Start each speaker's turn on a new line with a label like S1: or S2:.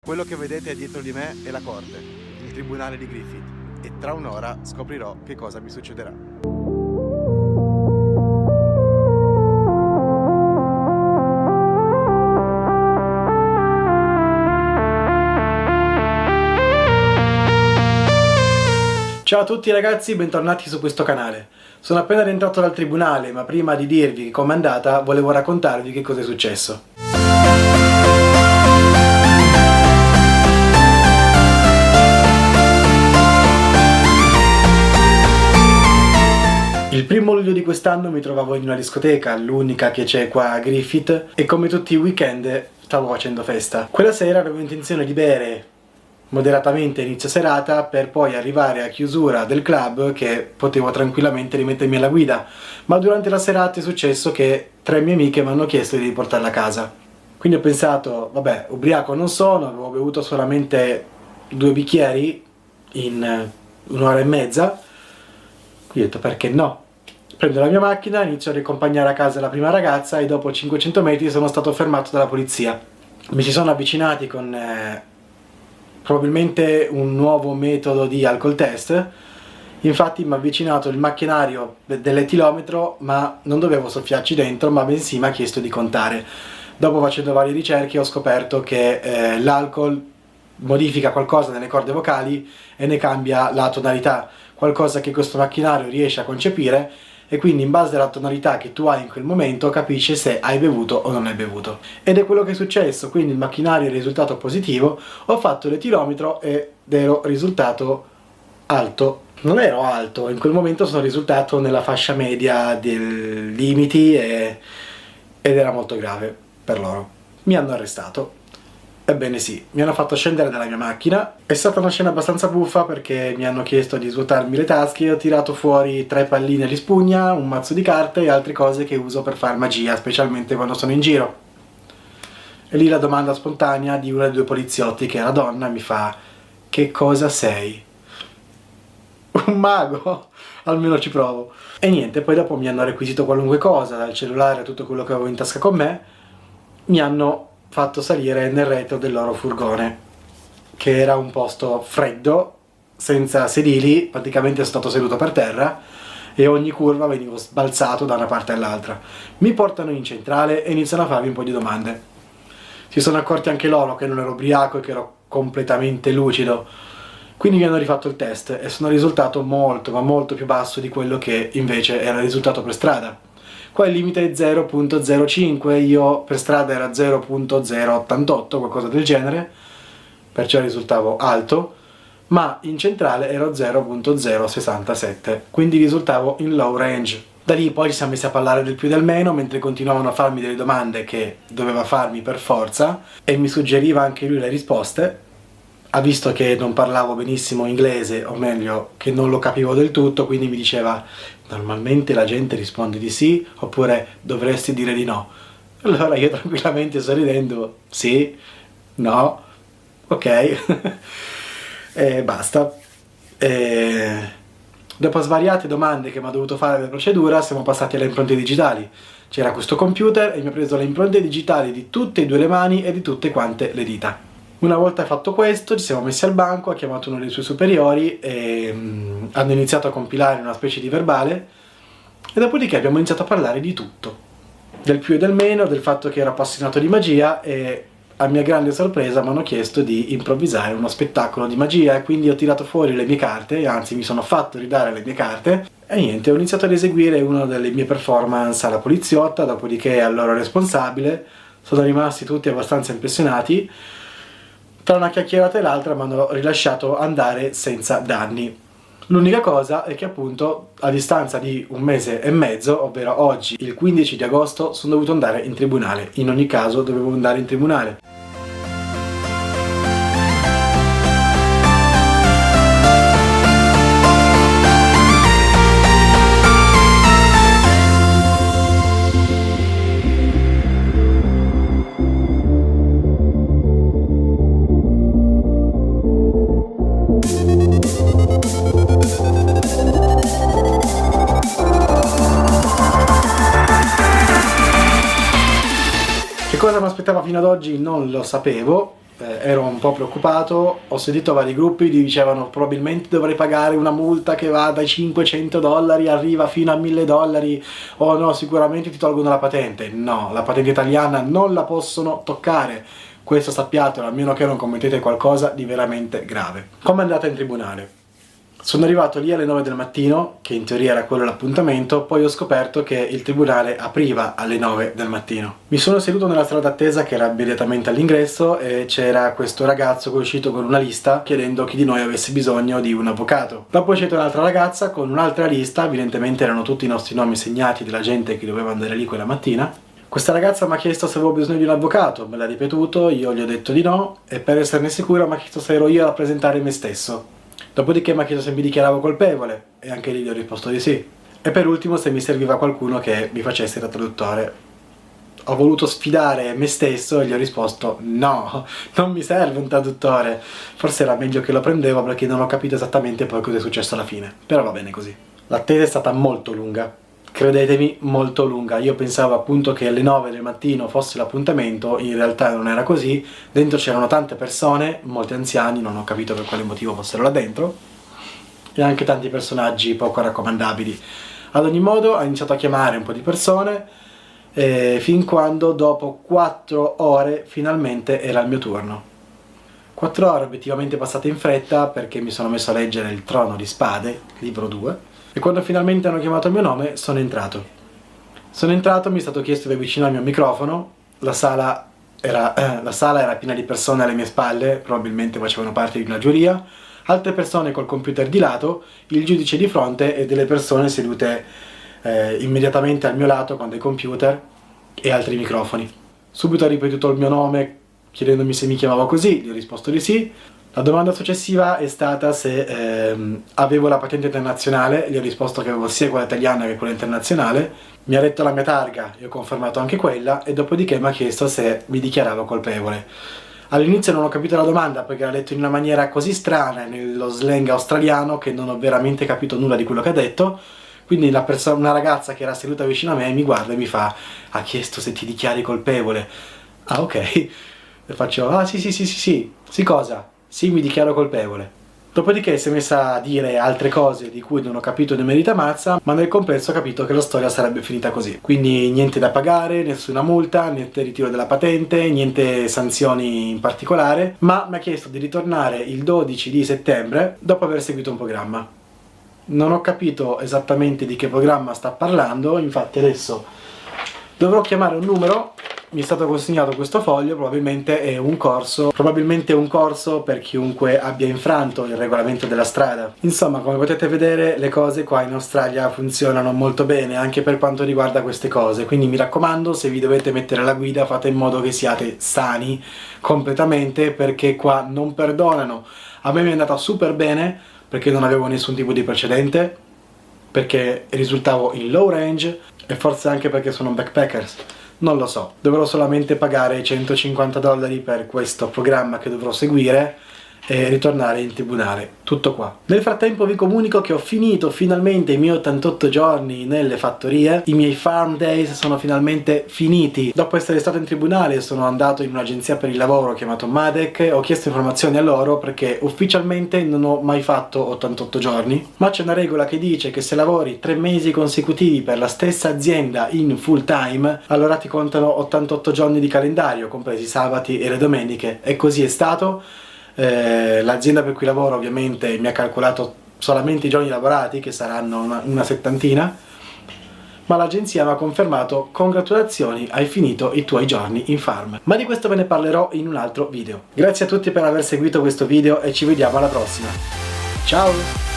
S1: Quello che vedete dietro di me è la corte, il tribunale di Griffith, e tra un'ora scoprirò che cosa mi succederà.
S2: Ciao a tutti ragazzi, bentornati su questo canale. Sono appena rientrato dal tribunale, ma prima di dirvi com'è andata, volevo raccontarvi che cosa è successo. Il 1° luglio di quest'anno mi trovavo in una discoteca, l'unica che c'è qua a Griffith, e come tutti i weekend stavo facendo festa. Quella sera avevo intenzione di bere moderatamente inizio serata per poi arrivare a chiusura del club che potevo tranquillamente rimettermi alla guida, ma durante la serata è successo che 3 mie amiche mi hanno chiesto di riportarla a casa. Quindi ho pensato, vabbè, ubriaco non sono, avevo bevuto solamente 2 bicchieri in un'ora e mezza, quindi ho detto perché no? Prendo la mia macchina, inizio a riaccompagnare a casa la prima ragazza e dopo 500 metri sono stato fermato dalla polizia. Mi si sono avvicinati con probabilmente un nuovo metodo di alcol test. Infatti mi ha avvicinato il macchinario dell'etilometro, ma non dovevo soffiarci dentro, ma bensì mi ha chiesto di contare. Dopo, facendo varie ricerche, ho scoperto che l'alcol modifica qualcosa nelle corde vocali e ne cambia la tonalità, qualcosa che questo macchinario riesce a concepire, e quindi in base alla tonalità che tu hai in quel momento capisce se hai bevuto o non hai bevuto. Ed è quello che è successo, quindi il macchinario è risultato positivo, ho fatto l'etilometro ed ero risultato alto. Non ero alto, in quel momento sono risultato nella fascia media dei limiti ed era molto grave per loro. Mi hanno arrestato. Ebbene sì, mi hanno fatto scendere dalla mia macchina. È stata una scena abbastanza buffa perché mi hanno chiesto di svuotarmi le tasche, ho tirato fuori 3 palline di spugna, un mazzo di carte e altre cose che uso per far magia, specialmente quando sono in giro. E lì la domanda spontanea di uno dei 2 poliziotti, che era donna, mi fa: che cosa sei? Un mago? Almeno ci provo. E niente, poi dopo mi hanno requisito qualunque cosa, dal cellulare a tutto quello che avevo in tasca con me. Mi hanno fatto salire nel retro del loro furgone, che era un posto freddo, senza sedili, praticamente sono stato seduto per terra e ogni curva venivo sbalzato da una parte all'altra. Mi portano in centrale e iniziano a farmi un po' di domande. Si sono accorti anche loro che non ero ubriaco e che ero completamente lucido, quindi mi hanno rifatto il test e sono risultato molto, ma molto più basso di quello che invece era il risultato per strada. Qua il limite è 0.05, io per strada era 0.088, qualcosa del genere, perciò risultavo alto, ma in centrale ero 0.067, quindi risultavo in low range. Da lì poi ci siamo messi a parlare del più e del meno, mentre continuavano a farmi delle domande che doveva farmi per forza, e mi suggeriva anche lui le risposte. Ha visto che non parlavo benissimo inglese, o meglio, che non lo capivo del tutto, quindi mi diceva: normalmente la gente risponde di sì, oppure dovresti dire di no. Allora io tranquillamente sorridendo, sì, no, ok, e basta. Dopo svariate domande che mi ha dovuto fare la procedura, siamo passati alle impronte digitali. C'era questo computer e mi ha preso le impronte digitali di tutte e 2 le mani e di tutte quante le dita. Una volta fatto questo, ci siamo messi al banco, ha chiamato uno dei suoi superiori e hanno iniziato a compilare una specie di verbale, e dopodiché abbiamo iniziato a parlare di tutto, del più e del meno, del fatto che ero appassionato di magia, e a mia grande sorpresa mi hanno chiesto di improvvisare uno spettacolo di magia, e quindi ho tirato fuori le mie carte, anzi mi sono fatto ridare le mie carte, e niente, ho iniziato ad eseguire una delle mie performance alla poliziotta, dopodiché al loro responsabile. Sono rimasti tutti abbastanza impressionati. Tra una chiacchierata e l'altra mi hanno rilasciato andare senza danni. L'unica cosa è che appunto a distanza di 1 mese e mezzo, ovvero oggi, il 15 di agosto, sono dovuto andare in tribunale. In ogni caso dovevo andare in tribunale. Che cosa mi aspettava fino ad oggi non lo sapevo, ero un po' preoccupato, ho sentito vari gruppi che dicevano probabilmente dovrei pagare una multa che va dai $500, arriva fino a $1000, o no, sicuramente ti tolgono la patente. No, la patente italiana non la possono toccare, questo sappiatelo, a meno che non commettete qualcosa di veramente grave. Come è andata in tribunale? Sono arrivato lì alle 9 del mattino, che in teoria era quello l'appuntamento, poi ho scoperto che il tribunale apriva alle 9 del mattino. Mi sono seduto nella sala d'attesa che era immediatamente all'ingresso e c'era questo ragazzo che è uscito con una lista chiedendo chi di noi avesse bisogno di un avvocato. Dopo è uscita un'altra ragazza con un'altra lista, evidentemente erano tutti i nostri nomi segnati della gente che doveva andare lì quella mattina. Questa ragazza mi ha chiesto se avevo bisogno di un avvocato, me l'ha ripetuto, io gli ho detto di no e per esserne sicuro mi ha chiesto se ero io a rappresentare me stesso. Dopodiché mi ha chiesto se mi dichiaravo colpevole e anche lì gli ho risposto di sì. E per ultimo se mi serviva qualcuno che mi facesse da traduttore. Ho voluto sfidare me stesso e gli ho risposto no, non mi serve un traduttore. Forse era meglio che lo prendevo perché non ho capito esattamente poi cosa è successo alla fine. Però va bene così. L'attesa è stata molto lunga. Credetemi, molto lunga. Io pensavo appunto che alle 9 del mattino fosse l'appuntamento, in realtà non era così. Dentro c'erano tante persone, molti anziani, non ho capito per quale motivo fossero là dentro, e anche tanti personaggi poco raccomandabili. Ad ogni modo ha iniziato a chiamare un po' di persone, fin quando dopo 4 ore finalmente era il mio turno. 4 ore obiettivamente passate in fretta perché mi sono messo a leggere Il Trono di Spade, libro 2, e quando finalmente hanno chiamato il mio nome sono entrato. Sono entrato, mi è stato chiesto di avvicinarmi al microfono, la sala era piena di persone alle mie spalle, probabilmente facevano parte di una giuria, altre persone col computer di lato, il giudice di fronte e delle persone sedute immediatamente al mio lato con dei computer e altri microfoni. Subito ha ripetuto il mio nome chiedendomi se mi chiamavo così, gli ho risposto di sì. La domanda successiva è stata se avevo la patente internazionale, gli ho risposto che avevo sia quella italiana che quella internazionale, mi ha detto la mia targa, io ho confermato anche quella e dopodiché mi ha chiesto se mi dichiaravo colpevole. All'inizio non ho capito la domanda perché l'ha detto in una maniera così strana, nello slang australiano, che non ho veramente capito nulla di quello che ha detto, quindi una ragazza che era seduta vicino a me mi guarda e mi fa ha chiesto se ti dichiari colpevole. Ah ok, e faccio ah sì cosa? Sì, mi dichiaro colpevole. Dopodiché si è messa a dire altre cose di cui non ho capito né merita mazza, ma nel complesso ho capito che la storia sarebbe finita così. Quindi niente da pagare, nessuna multa, niente ritiro della patente, niente sanzioni in particolare, ma mi ha chiesto di ritornare il 12 di settembre dopo aver seguito un programma. Non ho capito esattamente di che programma sta parlando, infatti adesso dovrò chiamare un numero. Mi è stato consegnato questo foglio, probabilmente è un corso per chiunque abbia infranto il regolamento della strada. Insomma, come potete vedere, le cose qua in Australia funzionano molto bene anche per quanto riguarda queste cose, quindi mi raccomando, se vi dovete mettere alla guida fate in modo che siate sani completamente, perché qua non perdonano. A me mi è andata super bene perché non avevo nessun tipo di precedente, perché risultavo in low range e forse anche perché sono un backpacker. Non lo so, dovrò solamente pagare $150 per questo programma che dovrò seguire e ritornare in tribunale. Tutto qua. Nel frattempo vi comunico che ho finito finalmente i miei 88 giorni nelle fattorie. I miei farm days sono finalmente finiti. Dopo essere stato in tribunale sono andato in un'agenzia per il lavoro chiamato Madec, ho chiesto informazioni a loro perché ufficialmente non ho mai fatto 88 giorni, ma c'è una regola che dice che se lavori 3 mesi consecutivi per la stessa azienda in full time, allora ti contano 88 giorni di calendario, compresi i sabati e le domeniche, e così è stato. L'azienda per cui lavoro ovviamente mi ha calcolato solamente i giorni lavorati, che saranno una settantina, ma l'agenzia mi ha confermato congratulazioni, hai finito i tuoi giorni in farm. Ma di questo ve ne parlerò in un altro video. Grazie a tutti per aver seguito questo video e ci vediamo alla prossima. Ciao!